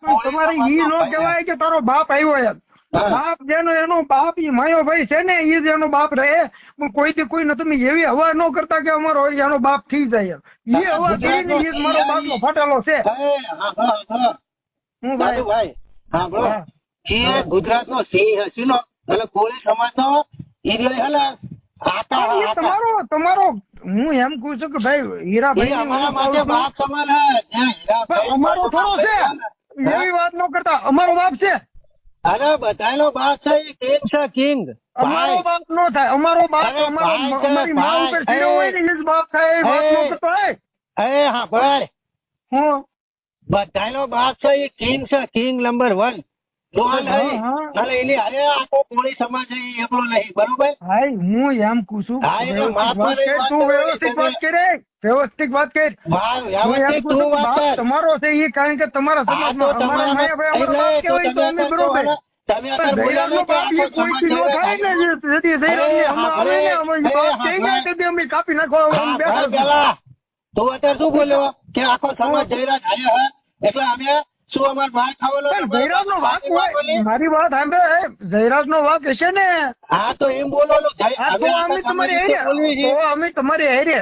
પણ તમારે ઈ નો કહેવાય કે તારો બાપ આવ્યો એમ. બાપ જેનો એનો બાપ ઈ માયો ભાઈ છે ને ઈ જ એનો બાપ રહે. પણ કોઈથી કોઈને તમે એવી હવા ન કરતા કે અમારો એનો બાપ થઈ જાય એમ. ઈ હવા કરીને ઈ જ મારો બાપનો ફાટેલો છે. હું ભાઈ હા બરો એ ગુજરાતનો સિંહ હસીનો એટલે કોળી સમાજનો ઈ હલે તમારો હું એમ કહું છું કે ભાઈ હીરાભાઈ અમારા માટે બાપ સમાન અમારો થોડો છે એવી વાત ન કરતા. અમારો બાપ છે. અરે બધાનો બાપ છે એ કિંગ છે કિંગ. અમારો બાપ નો થાય. અમારો બાપ અમારી મા ઉપર સીધો હોય ને એ જ બાપ થાય એ વાત ન કરતો હોય. હા ભાઈ હું બધાનો બાપ છે એ કિંગ છે કિંગ નંબર 1. આખો કોળી સમાજ એકલો નહીં બરોબર. ભાઈ હું એમ કહું છું તું વ્યવસ્થિત વાત કરે વ્યવસ્થિત વાત કર. તમારો છે એ કારણ કે તમારા સમાજમાં કાપી નાખો. તું અત્યારે શું બોલ્યો કે આખો સમાજ જયરાજ આવ્યા એટલે અમે શું અમાર ભાઈ ખાવાનો જયરાજ નો વાક હોય. મારી વાત સાંભળે જયરાજ નો વાક હશે ને. હા તો એમ બોલો અમે તમારી હેરે